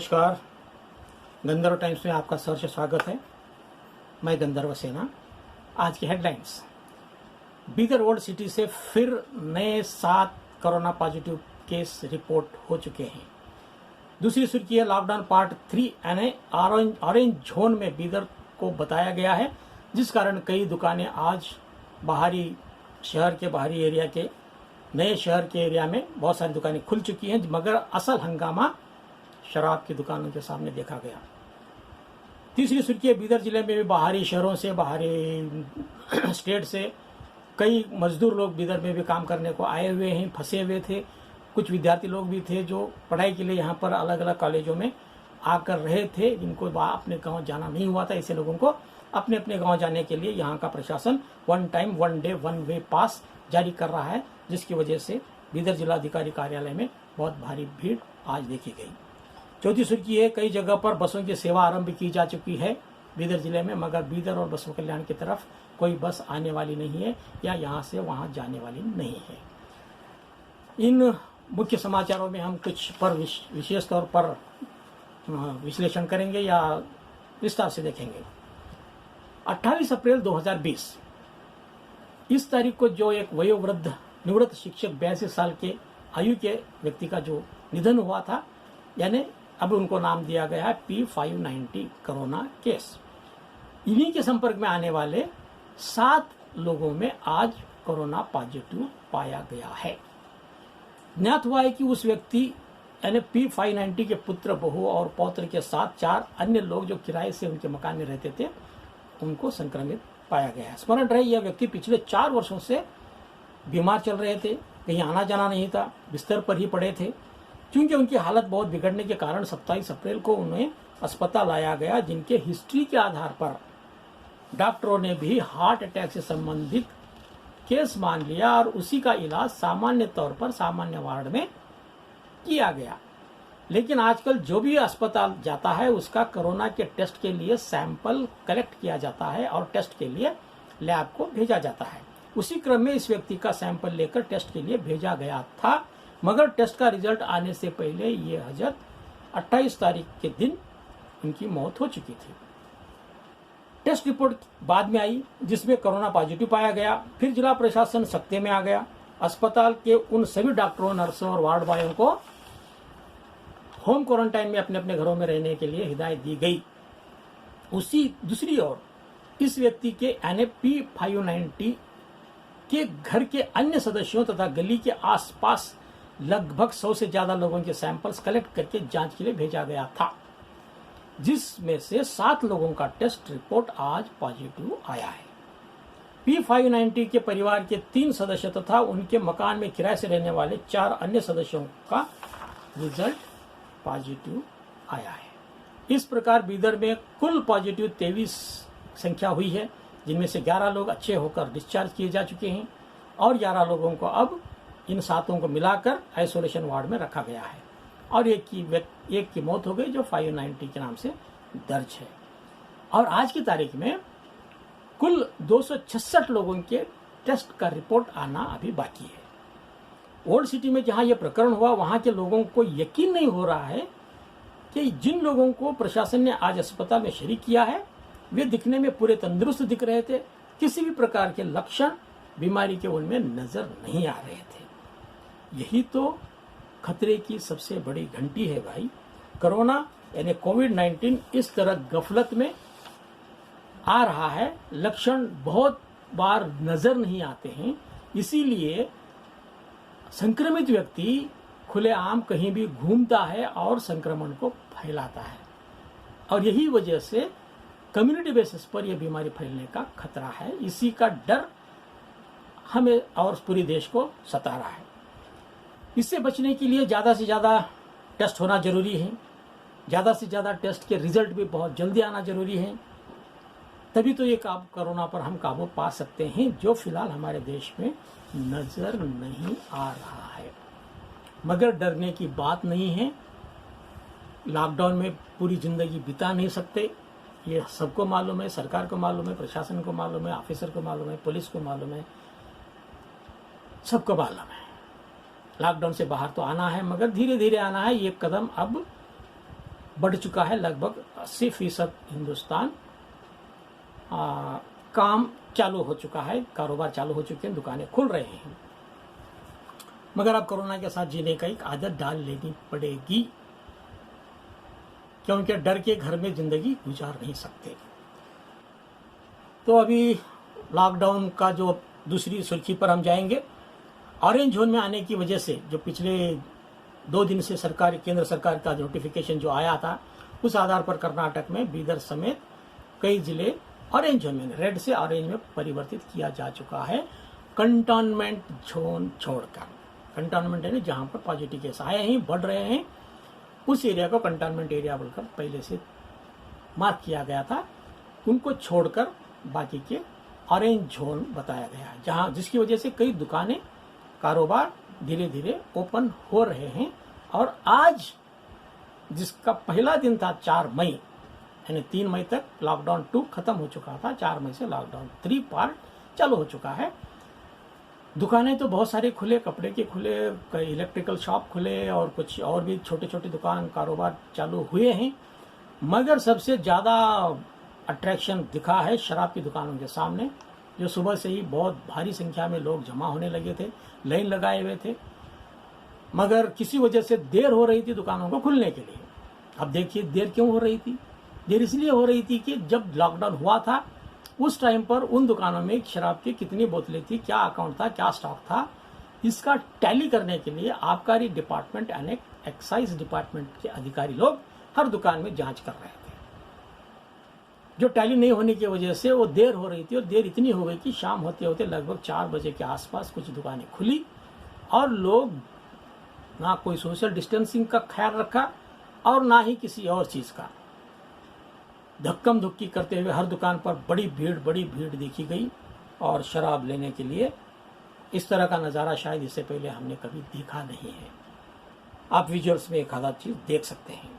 नमस्कार। गंधर्व टाइम्स में आपका सहर्ष स्वागत है। मैं गंधर्व सेना। आज की हेडलाइंस। बीदर ओल्ड सिटी से फिर नए 7 कोरोना पॉजिटिव केस रिपोर्ट हो चुके हैं। दूसरी सुर्खी है, लॉकडाउन पार्ट 3 यानी ऑरेंज जोन में बीदर को बताया गया है, जिस कारण कई दुकानें आज शहर के बाहरी एरिया के नए शहर के एरिया में बहुत सारी दुकानें खुल चुकी हैं, मगर असल हंगामा शराब की दुकानों के सामने देखा गया। तीसरी सुर्खी है, बीदर जिले में भी बाहरी शहरों से, बाहरी स्टेट से कई मजदूर लोग बीदर में भी काम करने को आए हुए हैं, फंसे हुए थे। कुछ विद्यार्थी लोग भी थे जो पढ़ाई के लिए यहाँ पर अलग अलग कॉलेजों में आकर रहे थे, जिनको अपने गांव जाना नहीं हुआ था। ऐसे लोगों को अपने अपने गांव जाने के लिए यहाँ का प्रशासन 1 टाइम 1 डे 1 वे पास जारी कर रहा है, जिसकी वजह से बीदर जिलाधिकारी कार्यालय में बहुत भारी भीड़ आज देखी गई। चौथी सुर्खी है, कई जगह पर बसों की सेवा आरंभ की जा चुकी है बीदर जिले में, मगर बीदर और बसों कल्याण की तरफ कोई बस आने वाली नहीं है या यहाँ से वहाँ जाने वाली नहीं है। इन मुख्य समाचारों में हम कुछ पर विशेष तौर पर विश्लेषण करेंगे या विस्तार से देखेंगे। 28 अप्रैल 2020 इस तारीख को जो एक वयोवृद्ध निवृत्त शिक्षक 82 साल के आयु के व्यक्ति का जो निधन हुआ था, यानी अब उनको नाम दिया गया है P590 कोरोना केस। इन्हीं के संपर्क में आने वाले 7 लोगों में आज कोरोना पॉजिटिव पाया गया है। ज्ञात हुआ है कि उस व्यक्ति यानी P590 के पुत्र, बहू और पौत्र के साथ 4 अन्य लोग जो किराए से उनके मकान में रहते थे, उनको संक्रमित पाया गया है। स्मरण रहे, यह व्यक्ति पिछले 4 वर्षों से बीमार चल रहे थे, कहीं आना जाना नहीं था, बिस्तर पर ही पड़े थे। क्योंकि उनकी हालत बहुत बिगड़ने के कारण 27 अप्रैल को उन्हें अस्पताल लाया गया, जिनके हिस्ट्री के आधार पर डॉक्टरों ने भी हार्ट अटैक से संबंधित केस मान लिया और उसी का इलाज सामान्य तौर पर सामान्य वार्ड में किया गया। लेकिन आजकल जो भी अस्पताल जाता है उसका कोरोना के टेस्ट के लिए सैंपल कलेक्ट किया जाता है और टेस्ट के लिए लैब को भेजा जाता है। उसी क्रम में इस व्यक्ति का सैंपल लेकर टेस्ट के लिए भेजा गया था, मगर टेस्ट का रिजल्ट आने से पहले ये हजरत 28 तारीख के दिन उनकी मौत हो चुकी थी। टेस्ट रिपोर्ट बाद में आई, जिसमें कोरोना पॉजिटिव पाया गया। फिर जिला प्रशासन सख्ते में आ गया। अस्पताल के उन सभी डॉक्टरों, नर्सों और वार्ड बॉयों को होम क्वारंटाइन में अपने अपने घरों में रहने के लिए हिदायत दी गई। उसी दूसरी ओर इस व्यक्ति के P590 के घर के अन्य सदस्यों तथा गली के आसपास लगभग 100 से ज्यादा लोगों के सैंपल्स कलेक्ट करके जांच के लिए भेजा गया था, जिसमें से 7 लोगों का टेस्ट रिपोर्ट आज पॉजिटिव आया है। P590 के परिवार के 3 सदस्य तथा उनके मकान में किराए से रहने वाले 4 अन्य सदस्यों का रिजल्ट पॉजिटिव आया है। इस प्रकार बीदर में कुल पॉजिटिव 23 संख्या हुई है, जिनमें से 11 लोग अच्छे होकर डिस्चार्ज किए जा चुके हैं और 11 लोगों को अब इन 7 को मिलाकर आइसोलेशन वार्ड में रखा गया है और एक की मौत हो गई जो 590 के नाम से दर्ज है। और आज की तारीख में कुल 266 लोगों के टेस्ट का रिपोर्ट आना अभी बाकी है। ओल्ड सिटी में जहां यह प्रकरण हुआ, वहां के लोगों को यकीन नहीं हो रहा है कि जिन लोगों को प्रशासन ने आज अस्पताल में शरीक किया है, वे दिखने में पूरे तंदुरुस्त दिख रहे थे। किसी भी प्रकार के लक्षण बीमारी के उनमें नजर नहीं आ रहे थे। यही तो खतरे की सबसे बड़ी घंटी है भाई। कोरोना यानी कोविड-19 इस तरह गफलत में आ रहा है, लक्षण बहुत बार नजर नहीं आते हैं, इसीलिए संक्रमित व्यक्ति खुलेआम कहीं भी घूमता है और संक्रमण को फैलाता है और यही वजह से कम्युनिटी बेसिस पर यह बीमारी फैलने का खतरा है। इसी का डर हमें और पूरे देश को सता रहा है। इससे बचने के लिए ज़्यादा से ज़्यादा टेस्ट होना जरूरी है। ज़्यादा से ज़्यादा टेस्ट के रिजल्ट भी बहुत जल्दी आना जरूरी है, तभी तो ये कोरोना पर हम काबू पा सकते हैं, जो फिलहाल हमारे देश में नजर नहीं आ रहा है। मगर डरने की बात नहीं है। लॉकडाउन में पूरी जिंदगी बिता नहीं सकते, ये सबको मालूम है, सरकार को मालूम है, प्रशासन को मालूम है, ऑफिसर को मालूम है, पुलिस को मालूम है, सबको मालूम है। लॉकडाउन से बाहर तो आना है, मगर धीरे धीरे आना है। ये कदम अब बढ़ चुका है। लगभग 80% हिंदुस्तान काम चालू हो चुका है, कारोबार चालू हो चुके हैं, दुकानें खुल रहे हैं। मगर अब कोरोना के साथ जीने का एक आदत डाल लेनी पड़ेगी, क्योंकि डर के घर में जिंदगी गुजार नहीं सकते। तो अभी लॉकडाउन का जो दूसरी सुर्खी पर हम जाएंगे। ऑरेंज जोन में आने की वजह से जो पिछले 2 दिन से केंद्र सरकार का नोटिफिकेशन जो आया था, उस आधार पर कर्नाटक में बीदर समेत कई जिले ऑरेंज जोन में, रेड से ऑरेंज में परिवर्तित किया जा चुका है, कंटेनमेंट जोन छोड़कर। कंटेनमेंट यानी जहां पर पॉजिटिव केस आए हैं, बढ़ रहे हैं, उस एरिया को कंटेनमेंट एरिया बोलकर पहले से मार्क किया गया था, उनको छोड़कर बाकी के ऑरेंज जोन बताया गया है, जहां जिसकी वजह से कई दुकानें, कारोबार धीरे धीरे ओपन हो रहे हैं। और आज जिसका पहला दिन था 4 मई, यानी 3 मई तक लॉकडाउन 2 खत्म हो चुका था, 4 मई से लॉकडाउन 3 पार्ट चालू हो चुका है। दुकानें तो बहुत सारे खुले, कपड़े के खुले, कई इलेक्ट्रिकल शॉप खुले और कुछ और भी छोटे छोटे दुकान कारोबार चालू हुए हैं। मगर सबसे ज़्यादा अट्रैक्शन दिखा है शराब की दुकानों के सामने, जो सुबह से ही बहुत भारी संख्या में लोग जमा होने लगे थे, लाइन लगाए हुए थे। मगर किसी वजह से देर हो रही थी दुकानों को खुलने के लिए। अब देखिए देर क्यों हो रही थी? देर इसलिए हो रही थी कि जब लॉकडाउन हुआ था उस टाइम पर उन दुकानों में शराब की कितनी बोतलें थी, क्या अकाउंट था, क्या स्टॉक था, इसका टैली करने के लिए आबकारी डिपार्टमेंट यानी एक्साइज डिपार्टमेंट के अधिकारी लोग हर दुकान में जांच कर रहे थे। जो टैली नहीं होने की वजह से वो देर हो रही थी, और देर इतनी हो गई कि शाम होते होते लगभग 4 बजे के आसपास कुछ दुकानें खुली और लोग ना कोई सोशल डिस्टेंसिंग का ख्याल रखा और ना ही किसी और चीज का। धक्कम धुक्की करते हुए हर दुकान पर बड़ी भीड़ देखी गई, और शराब लेने के लिए इस तरह का नज़ारा शायद इससे पहले हमने कभी देखा नहीं है। आप विजुअल्स में एक आधा चीज देख सकते हैं।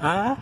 हाँ,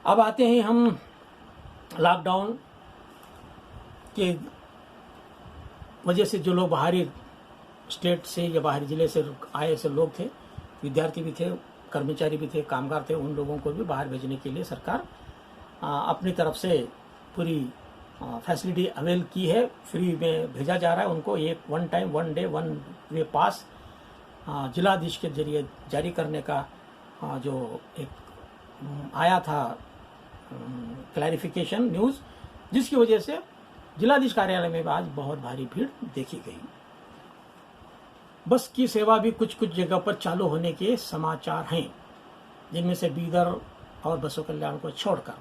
अब आते हैं हम लॉकडाउन के वजह से जो लोग बाहरी स्टेट से या बाहरी जिले से आए ऐसे लोग थे, विद्यार्थी भी थे, कर्मचारी भी थे, कामगार थे, उन लोगों को भी बाहर भेजने के लिए सरकार अपनी तरफ से पूरी फैसिलिटी अवेल की है। फ्री में भेजा जा रहा है उनको। एक 1 टाइम 1 डे 1 वे पास जिलाधीश के जरिए जारी करने का जो एक आया था क्लैरिफिकेशन न्यूज़, जिसकी वजह से जिलाधीश कार्यालय में आज बहुत भारी भीड़ देखी गई। बस की सेवा भी कुछ कुछ जगह पर चालू होने के समाचार हैं, जिनमें से बीदर और बसों कल्याण को छोड़कर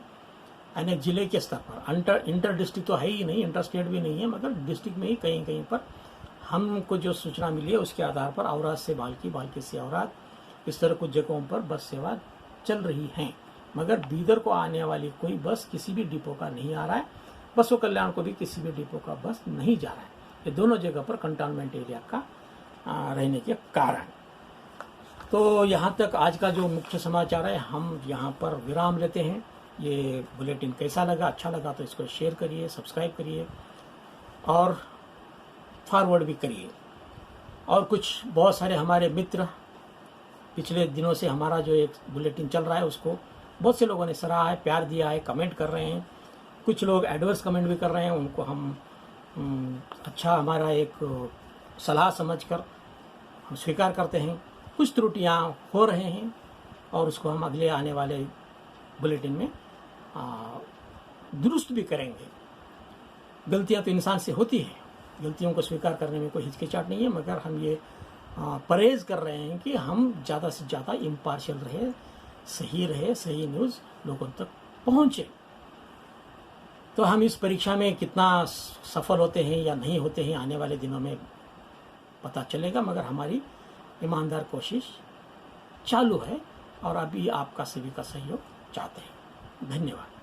यानी जिले के स्तर पर, इंटर डिस्ट्रिक्ट तो है ही नहीं, इंटर स्टेट भी नहीं है, मगर डिस्ट्रिक्ट में ही कहीं कहीं पर हमको जो सूचना मिली है उसके आधार पर औराद से बाल्की, बाल्की से औराद, इस तरह कुछ जगहों पर बस सेवा चल रही है। मगर बीदर को आने वाली कोई बस किसी भी डिपो का नहीं आ रहा है, बसों कल्याण को भी किसी भी डिपो का बस नहीं जा रहा है। ये दोनों जगह पर कंटेनमेंट एरिया का रहने के कारण। तो यहाँ तक आज का जो मुख्य समाचार है, हम यहाँ पर विराम लेते हैं। ये बुलेटिन कैसा लगा, अच्छा लगा तो इसको शेयर करिए, सब्सक्राइब करिए और फॉरवर्ड भी करिए। और कुछ बहुत सारे हमारे मित्र पिछले दिनों से हमारा जो एक बुलेटिन चल रहा है उसको बहुत से लोगों ने सराहा है, प्यार दिया है, कमेंट कर रहे हैं। कुछ लोग एडवर्स कमेंट भी कर रहे हैं, उनको हम अच्छा हमारा एक सलाह समझकर हम स्वीकार करते हैं। कुछ त्रुटियां हो रहे हैं और उसको हम अगले आने वाले बुलेटिन में दुरुस्त भी करेंगे। गलतियां तो इंसान से होती है, गलतियों को स्वीकार करने में कोई हिचकिचाहट नहीं है, मगर हम ये परहेज कर रहे हैं कि हम ज़्यादा से ज़्यादा इम्पार्शियल रहे, सही न्यूज़ लोगों तक पहुँचे। तो हम इस परीक्षा में कितना सफल होते हैं या नहीं होते हैं आने वाले दिनों में पता चलेगा, मगर हमारी ईमानदार कोशिश चालू है और अभी आपका सभी का सहयोग चाहते हैं। धन्यवाद।